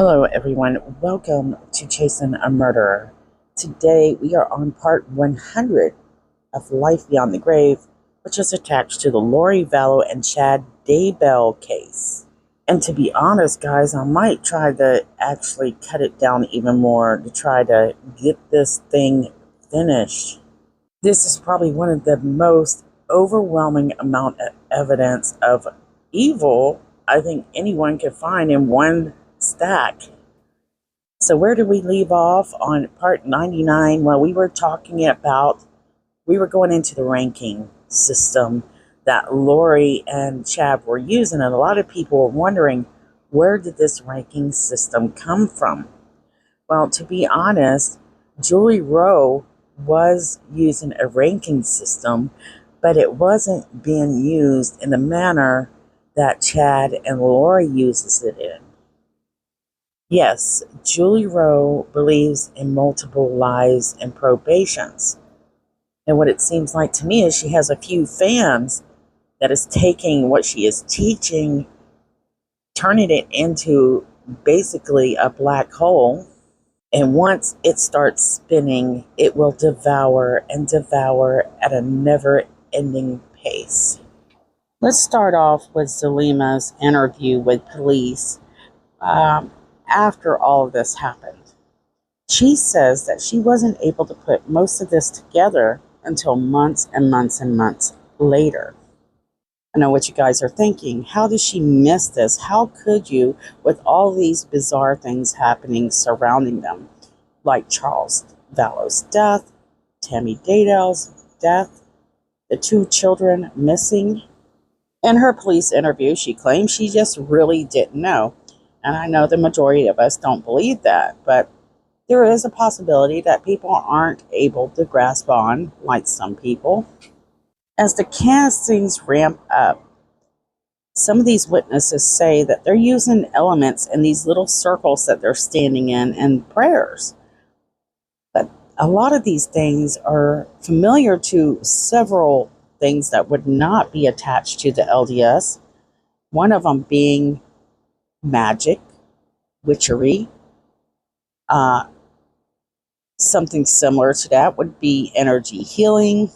Hello, everyone. Welcome to Chasing a Murderer. Today, we are on part 100 of Life Beyond the Grave, which is attached to the Lori Vallow and ChadDaybell case. And to be honest, guys, I might try to actually cut it down even more to try to get this thing finished. This is probably one of the most overwhelming amount of evidence of evil I think anyone could find in one stack. So where did we leave off on part 99? Well, we were going into the ranking system that Lori and Chad were using, and a lot of people were wondering, where did this ranking system come from? Well, to be honest, Julie Rowe was using a ranking system, but it wasn't being used in the manner that Chad and Lori uses it in. Yes, Julie Rowe believes in multiple lives and probations. And what it seems like to me is she has a few fans that is taking what she is teaching, turning it into basically a black hole. And once it starts spinning, it will devour and devour at a never-ending pace. Let's start off with Zelima's interview with police after all of this happened. She says that she wasn't able to put most of this together until months and months and months later. I know what you guys are thinking. How did she miss this? How could you, with all these bizarre things happening surrounding them, like Charles Vallow's death, Tammy Daybell's death, the 2 children missing? In her police interview, she claims she just really didn't know. And I know the majority of us don't believe that, but there is a possibility that people aren't able to grasp on, like some people. As the castings ramp up, some of these witnesses say that they're using elements in these little circles that they're standing in and prayers. But a lot of these things are familiar to several things that would not be attached to the LDS. One of them being magic, witchery. Something similar to that would be energy healing.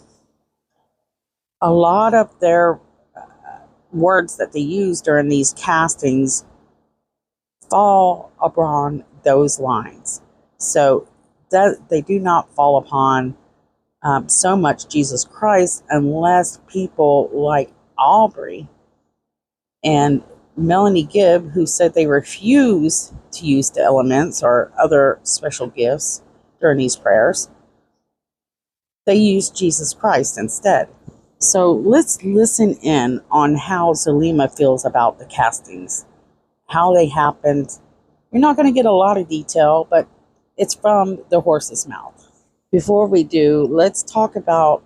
A lot of their words that they use during these castings fall upon those lines. So that they do not fall upon so much Jesus Christ unless people like Aubrey and Melanie Gibb, who said they refuse to use the elements or other special gifts during these prayers, they use Jesus Christ instead. So let's listen in on how Zelima feels about the castings, how they happened. You're not going to get a lot of detail, but it's from the horse's mouth. Before we do, let's talk about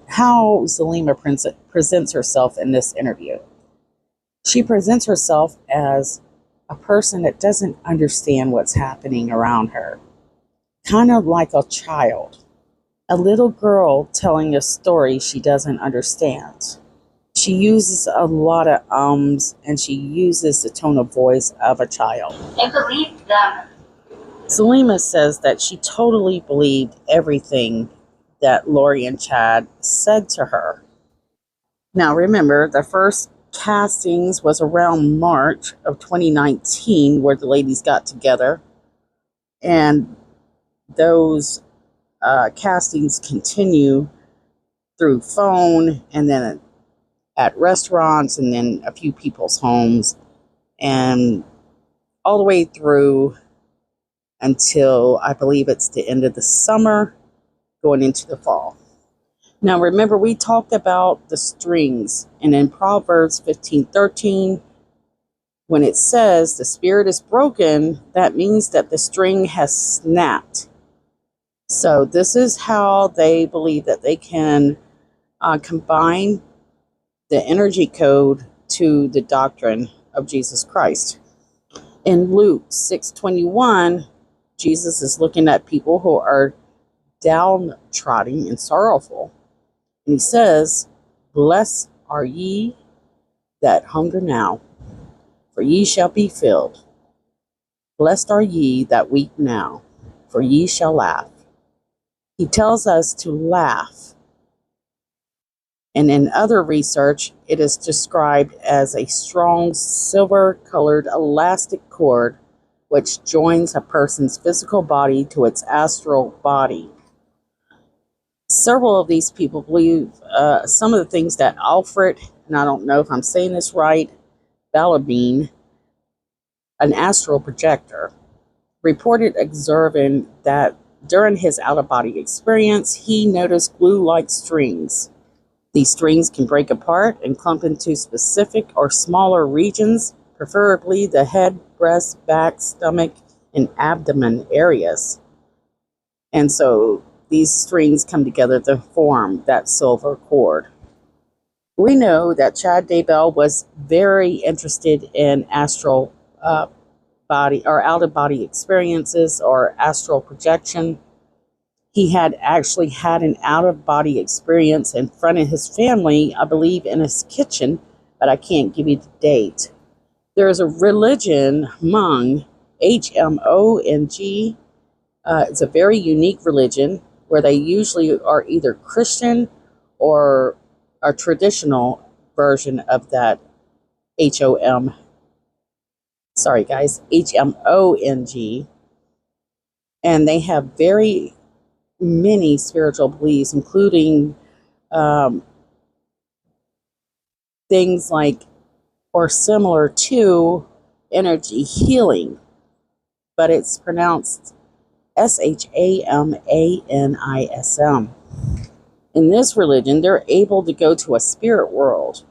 how Zelima presents herself in this interview. She presents herself as a person that doesn't understand what's happening around her. Kind of like a child. A little girl telling a story she doesn't understand. She uses a lot of ums and she uses the tone of voice of a child. I believe them. Zelima says that she totally believed everything that Lori and Chad said to her. Now remember, the first castings was around March of 2019 where the ladies got together, and those castings continue through phone and then at restaurants and then a few people's homes and all the way through until I believe it's the end of the summer going into the fall. Now remember, we talked about the strings, and in Proverbs 15:13, when it says the spirit is broken, that means that the string has snapped. So this is how they believe that they can combine the energy code to the doctrine of Jesus Christ. In Luke 6:21, Jesus is looking at people who are downtrodden and sorrowful. And he says, "Blessed are ye that hunger now, for ye shall be filled. Blessed are ye that weep now, for ye shall laugh. He tells us to laugh. And in other research, it is described as a strong silver-colored elastic cord which joins a person's physical body to its astral body. Several of these people believe some of the things that Alfred, and I don't know if I'm saying this right, Vallow, an astral projector, reported observing that during his out-of-body experience, he noticed glue-like strings. These strings can break apart and clump into specific or smaller regions, preferably the head, breast, back, stomach, and abdomen areas. And so these strings come together to form that silver cord. We know that ChadDaybell was very interested in astral body or out-of-body experiences or astral projection. He had actually had an out-of-body experience in front of his family, I believe in his kitchen, but I can't give you the date. There is a religion, Hmong, Hmong. It's a very unique religion where they usually are either Christian or a traditional version of that Hmong. And they have very many spiritual beliefs, including things like or similar to energy healing, but it's pronounced Shamanism. In this religion, they're able to go to a spirit world,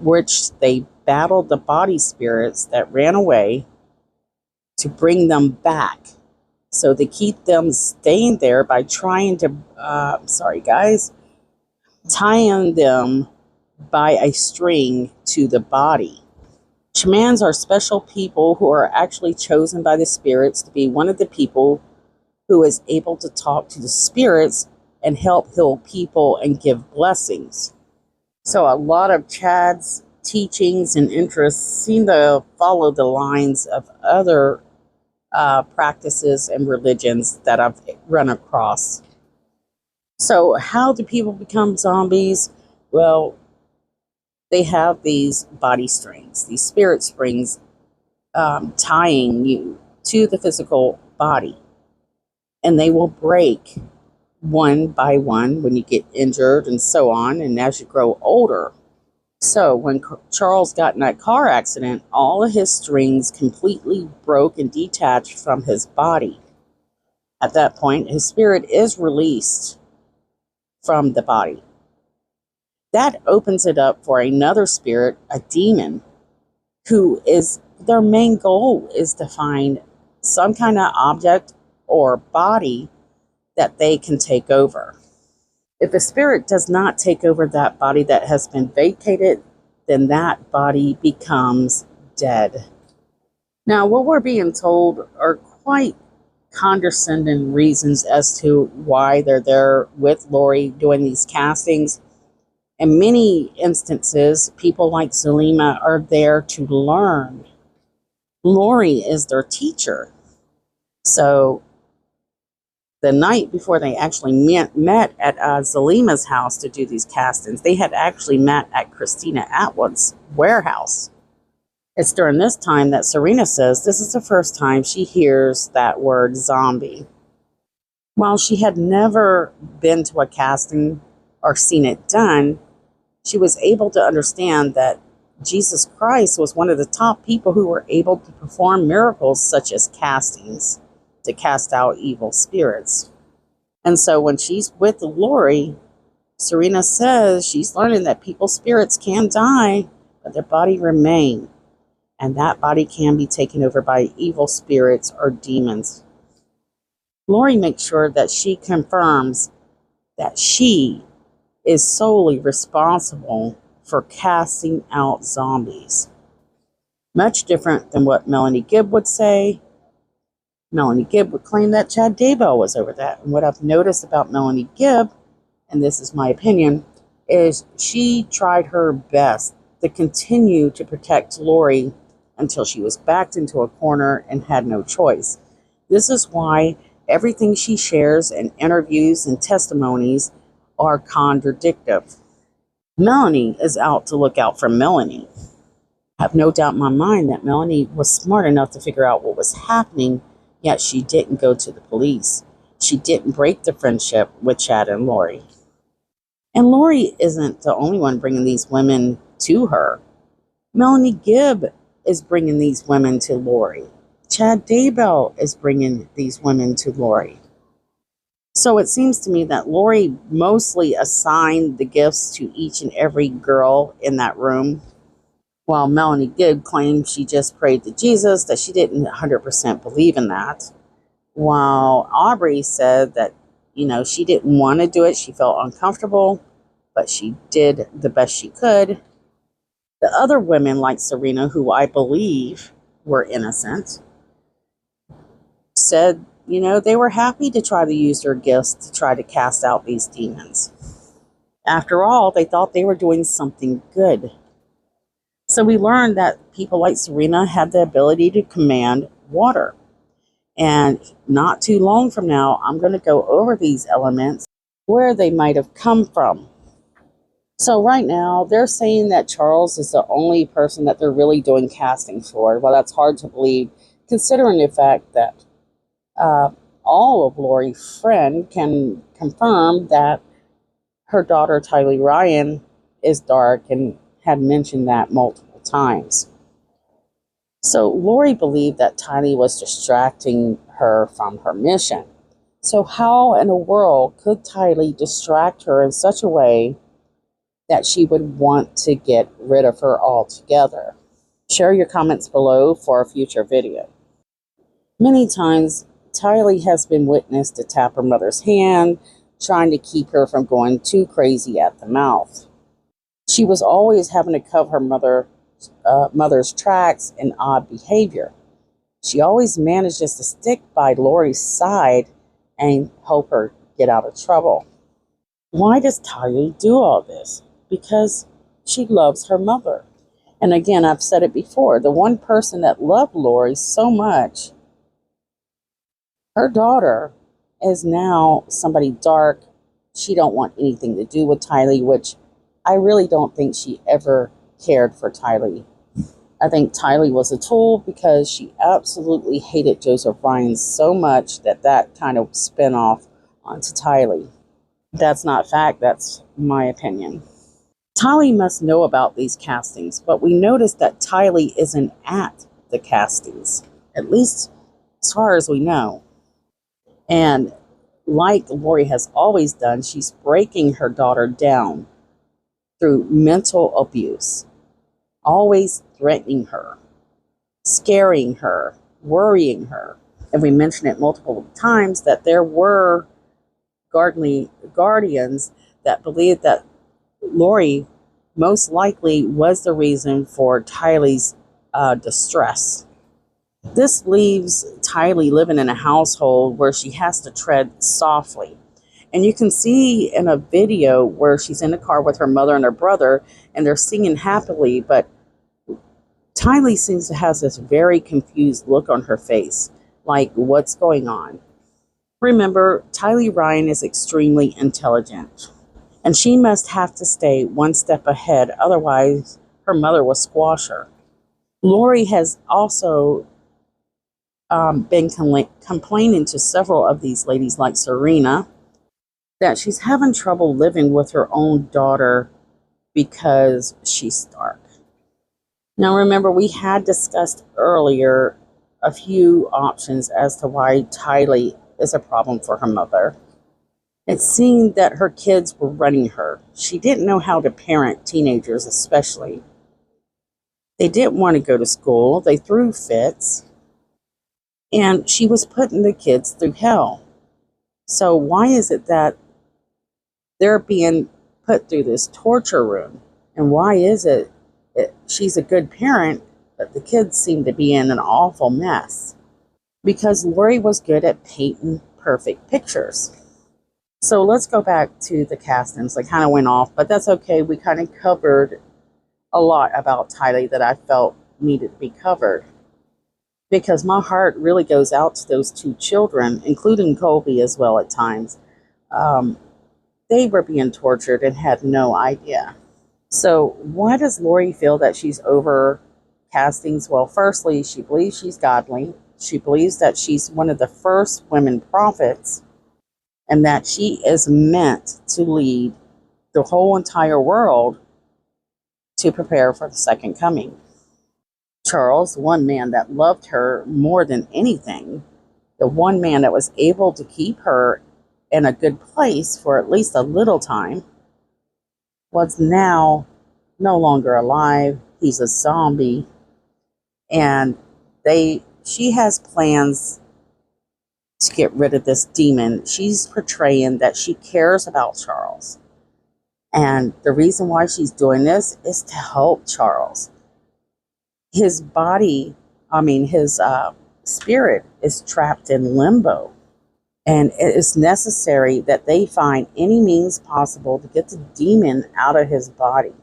which they battled the body spirits that ran away to bring them back. So they keep them staying there by trying to, tying them by a string to the body. Shamans are special people who are actually chosen by the spirits to be one of the people who is able to talk to the spirits and help heal people and give blessings. So a lot of Chad's teachings and interests seem to follow the lines of other practices and religions that I've run across. So how do people become zombies? Well, they have these body strings, these spirit springs, tying you to the physical body. And they will break one by one when you get injured and so on, and as you grow older. So when Charles got in that car accident, all of his strings completely broke and detached from his body. At that point, his spirit is released from the body. That opens it up for another spirit, a demon, who is, their main goal is to find some kind of object or body that they can take over. If a spirit does not take over that body that has been vacated, then that body becomes dead. Now, what we're being told are quite condescending reasons as to why they're there with Lori doing these castings. In many instances, people like Zelima are there to learn. Lori is their teacher. So the night before they actually met at Zelima's house to do these castings, they had actually met at Christina Atwood's warehouse. It's during this time that Serena says this is the first time she hears that word zombie. While she had never been to a casting or seen it done, she was able to understand that Jesus Christ was one of the top people who were able to perform miracles such as castings to cast out evil spirits. And so when she's with Lori, Serena says she's learning that people's spirits can die, but their body remain. And that body can be taken over by evil spirits or demons. Lori makes sure that she confirms that she is solely responsible for casting out zombies. Much different than what Melanie Gibb would say. Melanie Gibb would claim that ChadDaybell was over that. And what I've noticed about Melanie Gibb, and this is my opinion, is she tried her best to continue to protect Lori until she was backed into a corner and had no choice. This is why everything she shares in interviews and testimonies are contradictive. Melanie is out to look out for Melanie. I have no doubt in my mind that Melanie was smart enough to figure out what was happening, yet she didn't go to the police. She didn't break the friendship with Chad and Lori. And Lori isn't the only one bringing these women to her. Melanie Gibb is bringing these women to Lori. ChadDaybell is bringing these women to Lori. So it seems to me that Lori mostly assigned the gifts to each and every girl in that room, while Melanie Gibb claimed she just prayed to Jesus, that she didn't 100% believe in that. While Aubrey said that, she didn't want to do it. She felt uncomfortable, but she did the best she could. The other women, like Serena, who I believe were innocent, said, they were happy to try to use their gifts to try to cast out these demons. After all, they thought they were doing something good. So we learned that people like Serena had the ability to command water. And not too long from now, I'm going to go over these elements, where they might have come from. So right now, they're saying that Charles is the only person that they're really doing castings for. Well, that's hard to believe, considering the fact that all of Lori's friends can confirm that her daughter, Tylee Ryan, is dark and had mentioned that multiple times. So Lori believed that Tylee was distracting her from her mission. So how in the world could Tylee distract her in such a way that she would want to get rid of her altogether? Share your comments below for a future video. Many times, Tylee has been witnessed to tap her mother's hand, trying to keep her from going too crazy at the mouth. She was always having to cover her mother's tracks in odd behavior. She always manages to stick by Lori's side and help her get out of trouble. Why does Tylee do all this? Because she loves her mother. And again, I've said it before, the one person that loved Lori so much, her daughter, is now somebody dark. She don't want anything to do with Tylee, which I really don't think she ever cared for Tylee. I think Tylee was a tool because she absolutely hated Joseph Ryan so much that kind of spin off onto Tylee. That's not fact, that's my opinion. Tylee must know about these castings, but we noticed that Tylee isn't at the castings, at least as far as we know. And like Lori has always done, she's breaking her daughter down through mental abuse, always threatening her, scaring her, worrying her. And we mentioned it multiple times that there were guardians that believed that Lori most likely was the reason for Tylee's distress. This leaves Tylee living in a household where she has to tread softly. And you can see in a video where she's in the car with her mother and her brother, and they're singing happily, but Tylee seems to have this very confused look on her face, like, what's going on? Remember, Tylee Ryan is extremely intelligent, and she must have to stay one step ahead, otherwise her mother will squash her. Lori has also been complaining to several of these ladies, like Serena, that she's having trouble living with her own daughter because she's dark. Now remember, we had discussed earlier a few options as to why Tylee is a problem for her mother. It seemed that her kids were running her. She didn't know how to parent teenagers especially. They didn't want to go to school. They threw fits. And she was putting the kids through hell. So why is it that they're being put through this torture room? And why is it she's a good parent, but the kids seem to be in an awful mess? Because Lori was good at painting perfect pictures. So let's go back to the castings. I kind of went off, but that's okay. We kind of covered a lot about Tylee that I felt needed to be covered. Because my heart really goes out to those two children, including Colby as well at times. They were being tortured and had no idea. So why does Lori feel that she's over castings? Well, firstly, she believes she's godly. She believes that she's one of the first women prophets and that she is meant to lead the whole entire world to prepare for the second coming. Charles, one man that loved her more than anything, the one man that was able to keep her in a good place for at least a little time, was now no longer alive. He's a zombie. And she has plans to get rid of this demon. She's portraying that she cares about Charles. And the reason why she's doing this is to help Charles. His body, his spirit is trapped in limbo. And it is necessary that they find any means possible to get the demon out of his body.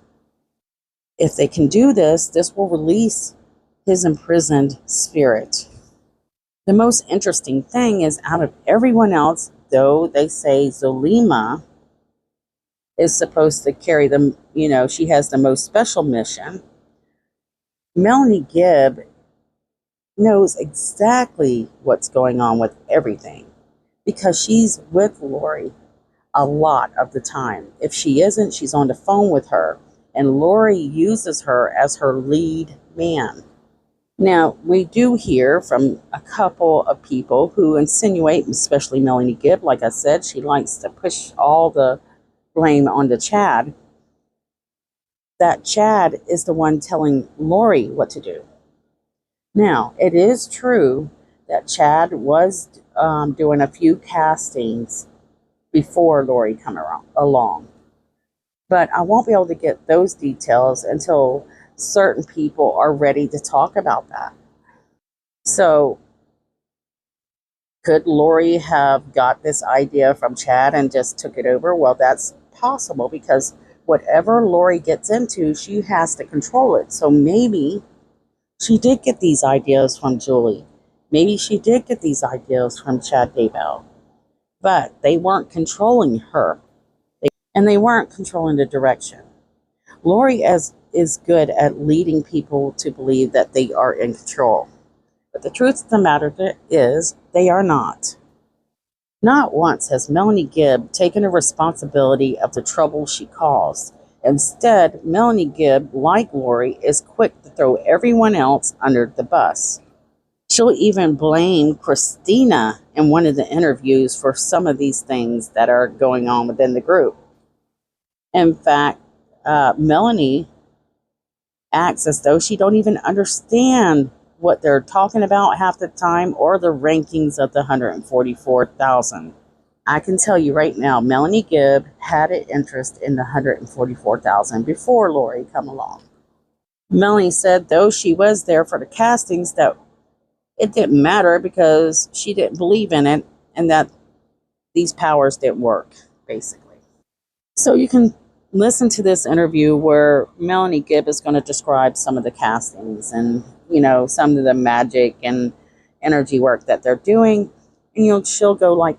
If they can do this, this will release his imprisoned spirit. The most interesting thing is, out of everyone else, though they say Zelima is supposed to carry them, she has the most special mission, Melanie Gibb knows exactly what's going on with everything because she's with Lori a lot of the time. If she isn't, she's on the phone with her, and Lori uses her as her lead man. Now, we do hear from a couple of people who insinuate, especially Melanie Gibb, like I said, she likes to push all the blame onto Chad, that Chad is the one telling Lori what to do. Now, it is true that Chad was doing a few castings before Lori come along. But I won't be able to get those details until certain people are ready to talk about that. So, could Lori have got this idea from Chad and just took it over? Well, that's possible because whatever Lori gets into, she has to control it. So maybe she did get these ideas from Julie. Maybe she did get these ideas from ChadDaybell. But they weren't controlling her. And they weren't controlling the direction. Lori is good at leading people to believe that they are in control. But the truth of the matter is, they are not. Not once has Melanie Gibb taken the responsibility of the trouble she caused. Instead, Melanie Gibb, like Lori, is quick to throw everyone else under the bus. She'll even blame Christina in one of the interviews for some of these things that are going on within the group. In fact, Melanie acts as though she don't even understand what they're talking about half the time or the rankings of the 144,000. I can tell you right now, Melanie Gibb had an interest in the 144,000 before Lori come along. Melanie said, though she was there for the castings, that it didn't matter because she didn't believe in it and that these powers didn't work, basically. So you can listen to this interview where Melanie Gibb is going to describe some of the castings and, some of the magic and energy work that they're doing. And, she'll go like,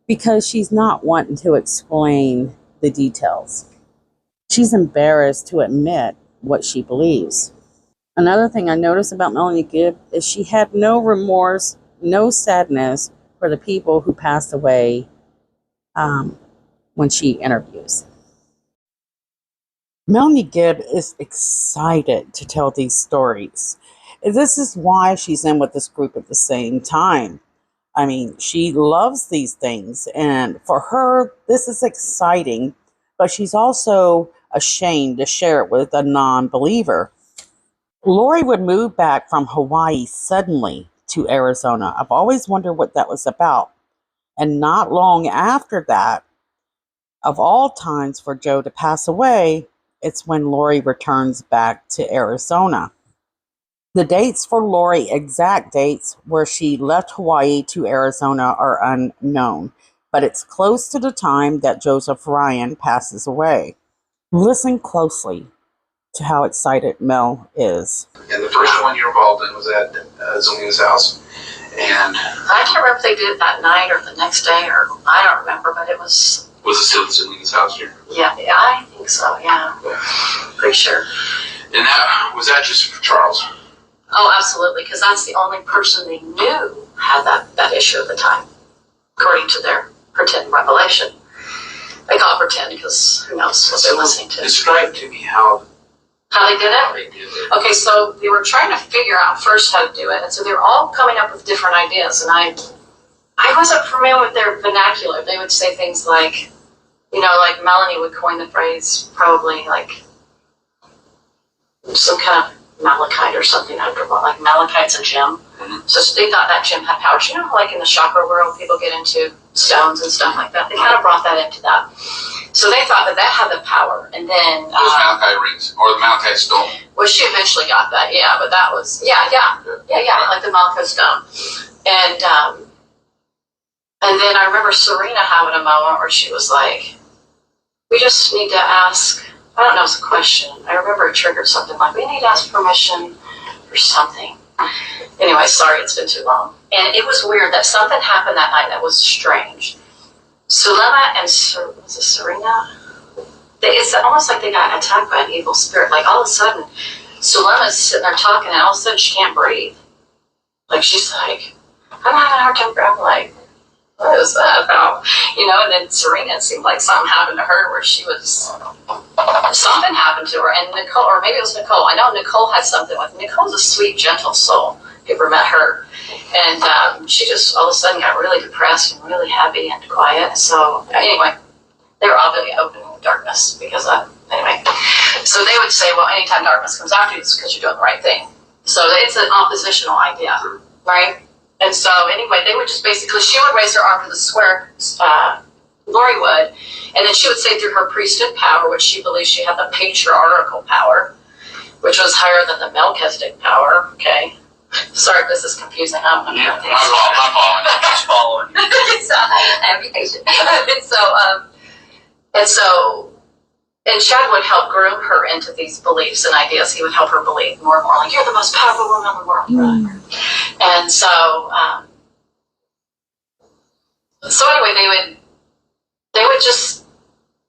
because she's not wanting to explain the details. She's embarrassed to admit what she believes. Another thing I noticed about Melanie Gibb is she had no remorse, no sadness for the people who passed away when she interviews. Melanie Gibb is excited to tell these stories. This is why she's in with this group at the same time. She loves these things, and for her, this is exciting, but she's also ashamed to share it with a non-believer. Lori would move back from Hawaii suddenly to Arizona. I've always wondered what that was about. And not long after that, of all times for Joe to pass away, it's when Lori returns back to Arizona. The dates for Lori, exact dates where she left Hawaii to Arizona, are unknown, but it's close to the time that Joseph Ryan passes away. Listen closely. to how excited Mel is. And the first one you're involved in was at Zelima's house. And I can't remember if they did it that night or the next day, or I don't remember, but it was... Was it still at Zelima's house here? Yeah, I think so, yeah. Pretty sure. And was that just for Charles? Oh, absolutely, because that's the only person they knew had that issue at the time, according to their pretend revelation. They call it pretend because who knows what they're listening to. Describe to me how they did they it? did it. Okay, so they were trying to figure out first how to do it, and so they were all coming up with different ideas, and I wasn't familiar with their vernacular. They would say things like, like Melanie would coin the phrase, probably like some kind of malachite or something. Like malachite's a gem. Mm-hmm. So they thought that gem had powers. You know how like in the chakra world people get into stones and stuff like that? They kind of brought that into that. So they thought that had the power. And then... Those malachite rings, or the malachite stone. Well, she eventually got that, yeah, but that was... Yeah, like the malachite stone. And then I remember Serena having a moment where she was like, we just need to ask... I don't know, it's a question. I remember it triggered something like, we need to ask permission for something. Anyway, sorry, it's been too long. And it was weird that something happened that night that was strange. Zelima and was it Serena? It's almost like they got attacked by an evil spirit. Like all of a sudden, Zelima's sitting there talking, and all of a sudden she can't breathe. Like she's like, I'm having a hard time breathing. I'm like, what is that about? And then Serena, it seemed like something happened to her where she was, something happened to her. And Nicole, or maybe it was Nicole. I know Nicole had something with, Nicole's a sweet, gentle soul. If you ever met her. And she just all of a sudden got really depressed and really heavy and quiet. So anyway, they were obviously open in darkness because anyway. So they would say, well, anytime darkness comes after you, it's because you're doing the right thing. So it's an oppositional idea, right? And so anyway, they would just basically, she would raise her arm to the square, Lori would, and then she would say through her priesthood power, which she believed she had the patriarchal power, which was higher than the Melchizedek power, okay? Sorry if this is confusing. I'm following. She's following. So, I have patient. And Chad would help groom her into these beliefs and ideas. He would help her believe more and more, like, you're the most powerful woman in the world. Mm. And so anyway, they would just,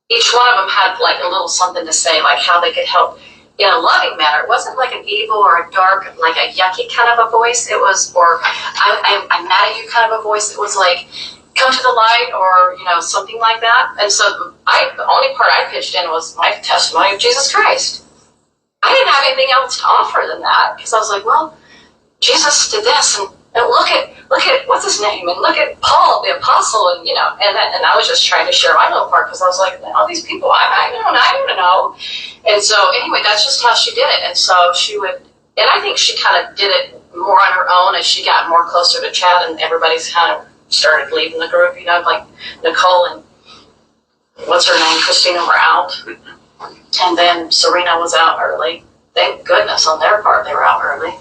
each one of them had like a little something to say, like how they could help in a loving manner. It wasn't like an evil or a dark, like a yucky kind of a voice. It was, or I'm mad at you kind of a voice. It was like, come to the light, or something like that. And so the only part I pitched in was my testimony of Jesus Christ. I didn't have anything else to offer than that, because I was like, well, Jesus did this, and look at what's his name, and look at Paul the apostle, and and I was just trying to share my little part, because I was like, all these people I don't know. And so anyway, that's just how she did it. And so she would, and I think she kind of did it more on her own as she got more closer to Chad, and everybody's kind of started leaving the group, like Nicole and what's her name, Christina were out, and then Serena was out early. Thank goodness on their part they were out early.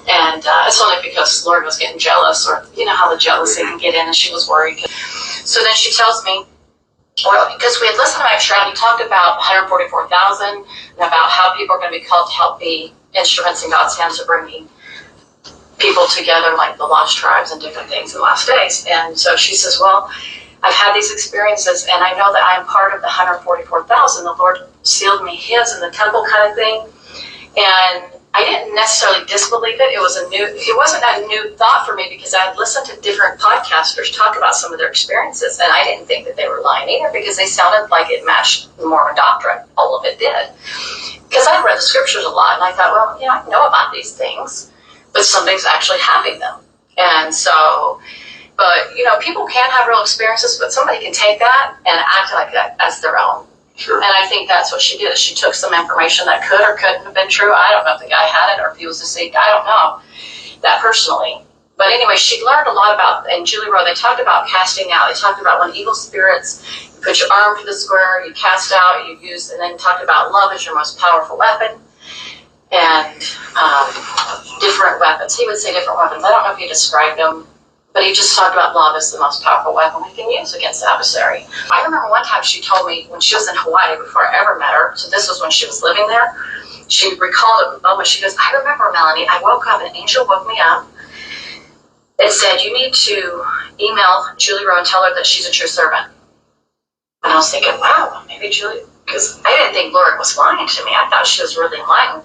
And it's only because Lord was getting jealous, or how the jealousy can get in, and she was worried. So then she tells me, well, because we had listened to Mike Shroud, he talked about 144,000 and about how people are going to be called to help be instruments in God's hands of bringing people together, like the lost tribes and different things in the last days. And so she says, well, I've had these experiences, and I know that I am part of the 144,000. The Lord sealed me his in the temple kind of thing. And I didn't necessarily disbelieve it. It wasn't a new thought for me, because I had listened to different podcasters talk about some of their experiences, and I didn't think that they were lying either, because they sounded like it matched the Mormon doctrine. All of it did. Because I read the scriptures a lot, and I thought, well, I know about these things, but something's actually having them. And so, but people can have real experiences, but somebody can take that and act like that as their own. Sure. And I think that's what she did. She took some information that could or couldn't have been true. I don't know if the guy had it or if he was deceived. I don't know that personally. But anyway, she learned a lot about, and Julie Rowe, they talked about casting out. They talked about when evil spirits, you put your arm to the square, you cast out, you use, and then talked about love as your most powerful weapon. And different weapons. He would say different weapons. I don't know if he described them, but he just talked about love as the most powerful weapon we can use against the adversary. I remember one time she told me when she was in Hawaii, before I ever met her, so this was when she was living there, she recalled a moment. She goes, I remember, Melanie, I woke up, an angel woke me up. It said, you need to email Julie Rowe and tell her that she's a true servant. And I was thinking, wow, maybe Julie, because I didn't think Lord was lying to me. I thought she was really enlightened.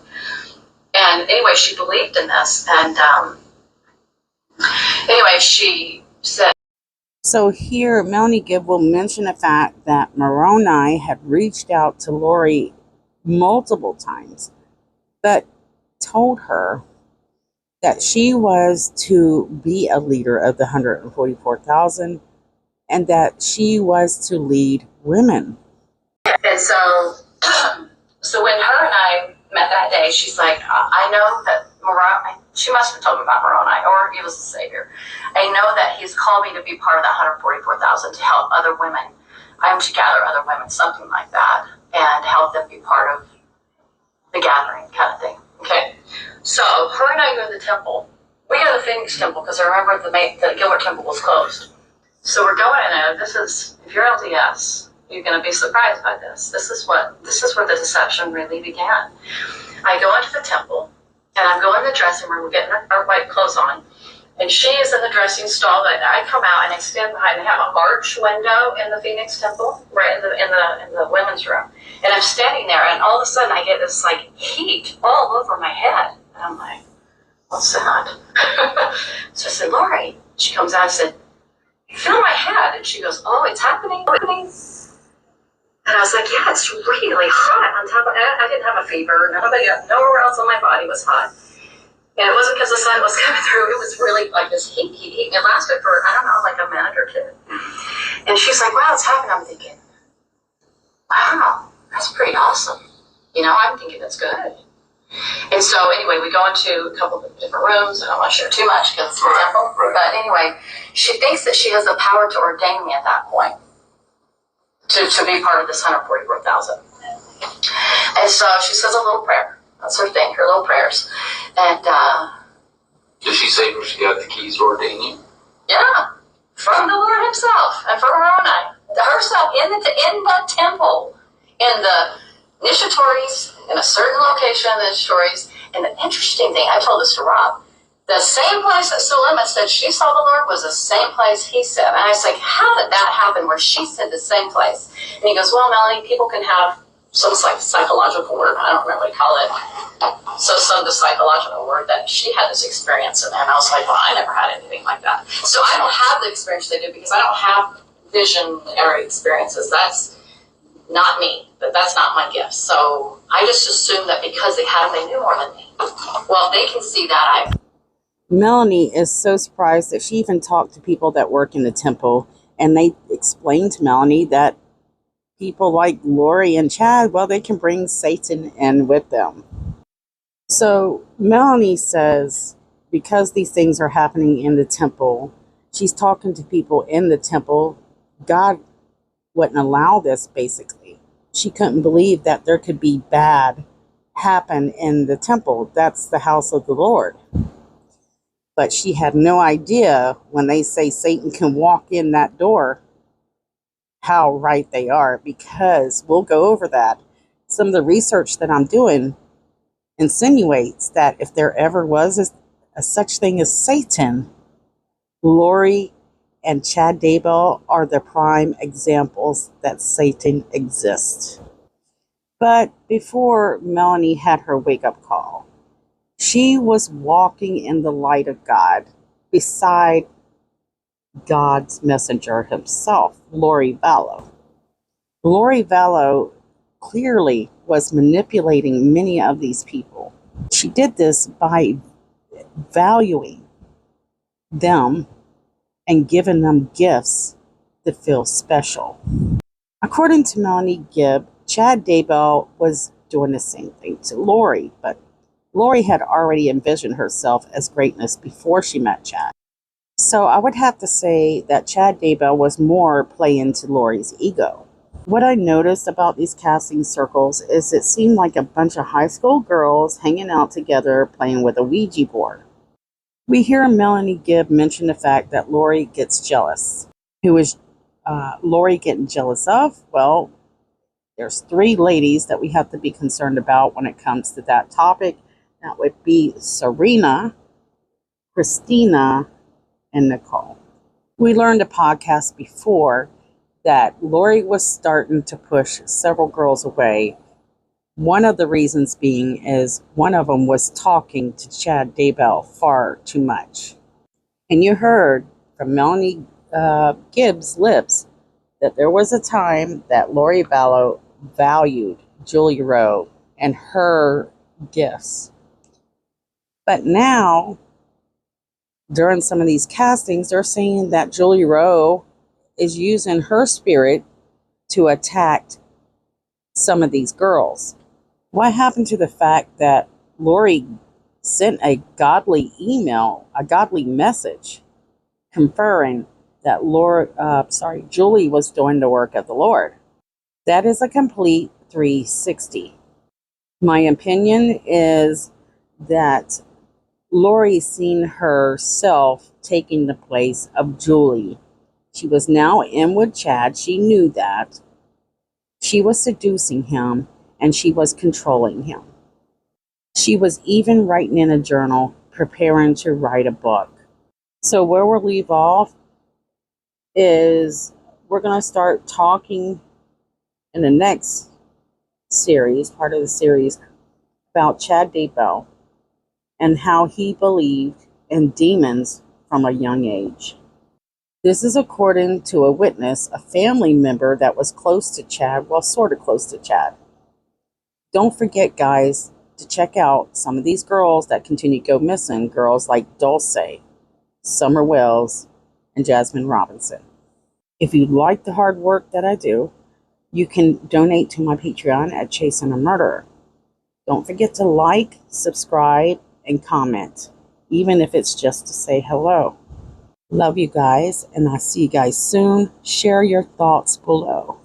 And anyway, she believed in this. And anyway, she said. So here, Melanie Gibb will mention the fact that Moroni had reached out to Lori multiple times, but told her that she was to be a leader of the 144,000 and that she was to lead women. And so, so when her and I met that day, she's like, I know that Moroni, she must have told me about Moroni, or he was the Savior. I know that he's called me to be part of that 144,000 to help other women. I'm to gather other women, something like that, and help them be part of the gathering kind of thing. Okay? So her and I go to the temple. We go to the Phoenix temple because I remember the Gilbert temple was closed. So we're going in there. This is, if you're LDS, you're going to be surprised by this. This is where the deception really began. I go into the temple, and I'm going to the dressing room. We're getting our white clothes on, and she is in the dressing stall. And I come out and I stand behind. They have an arch window in the Phoenix temple, right in the women's room. And I'm standing there, and all of a sudden I get this like heat all over my head. And I'm like, what's that? So I said, Lori. She comes out and said, you feel my head? And she goes, oh, it's happening. And I was like, yeah, it's really hot on top of it. I didn't have a fever. Nowhere else on my body was hot. And it wasn't because the sun was coming through. It was really like this heat. It lasted for, I don't know, like a minute or two. And she's like, wow, it's happening. I'm thinking, wow, that's pretty awesome. You know, I'm thinking that's good. And so anyway, we go into a couple of different rooms. I don't want to share too much because it's a temple. Right. But anyway, she thinks that she has the power to ordain me at that point to be part of this 144,000. And so she says a little prayer. That's her thing, her little prayers. And did she say where she got the keys to ordain you? Yeah, from the Lord himself and from Moroni. Herself in the temple, in the initiatories, in a certain location of the initiatories. And the interesting thing, I told this to Rob, the same place that Zelima said she saw the Lord was the same place he said. And I was like, how did that happen where she said the same place? And he goes, well, Melanie, people can have some psychological word, I don't remember what to call it. So some the psychological word that she had this experience. And I was like, well, I never had anything like that. So I don't have the experience they do because I don't have visionary experiences. That's not me. That's not my gift. So I just assumed that because they had them, they knew more than me. Well, if they can see that, Melanie is so surprised that she even talked to people that work in the temple, and they explained to Melanie that people like Lori and Chad, well, they can bring Satan in with them. So Melanie says because these things are happening in the temple, she's talking to people in the temple. God wouldn't allow this, basically. She couldn't believe that there could be bad happen in the temple. That's the house of the Lord. But she had no idea when they say Satan can walk in that door, how right they are, because we'll go over that. Some of the research that I'm doing insinuates that if there ever was a such thing as Satan, Lori and ChadDaybell are the prime examples that Satan exists. But before Melanie had her wake-up call, she was walking in the light of God beside God's messenger himself, Lori Vallow. Lori Vallow clearly was manipulating many of these people. She did this by valuing them and giving them gifts to feel special. According to Melanie Gibb, ChadDaybell was doing the same thing to Lori, but Lori had already envisioned herself as greatness before she met Chad. So I would have to say that ChadDaybell was more playing to Lori's ego. What I noticed about these casting circles is it seemed like a bunch of high school girls hanging out together playing with a Ouija board. We hear Melanie Gibb mention the fact that Lori gets jealous. Who is Lori getting jealous of? Well, There's 3 ladies that we have to be concerned about when it comes to that topic. That would be Serena, Christina, and Nicole. We learned a podcast before that Lori was starting to push several girls away. One of the reasons being is one of them was talking to ChadDaybell far too much. And you heard from Melanie Gibb's lips that there was a time that Lori Vallow valued Julie Rowe and her gifts. But now, during some of these castings, they're saying that Julie Rowe is using her spirit to attack some of these girls. What happened to the fact that Lori sent a godly email, a godly message, conferring that Julie was doing the work of the Lord? That is a complete 360. My opinion is that Lori seen herself taking the place of Julie. She was now in with Chad. She knew that. She was seducing him and she was controlling him. She was even writing in a journal, preparing to write a book. So where we'll leave off is we're going to start talking in the next series, part of the series, about ChadDaybell and how he believed in demons from a young age. This is according to a witness, a family member that was close to Chad, well, sort of close to Chad. Don't forget, guys, to check out some of these girls that continue to go missing, girls like Dulce, Summer Wells, and Jasmine Robinson. If you like the hard work that I do, you can donate to my Patreon at Chasing a Murderer. Don't forget to like, subscribe, and comment, even if it's just to say hello. Love you guys, and I'll see you guys soon. Share your thoughts below.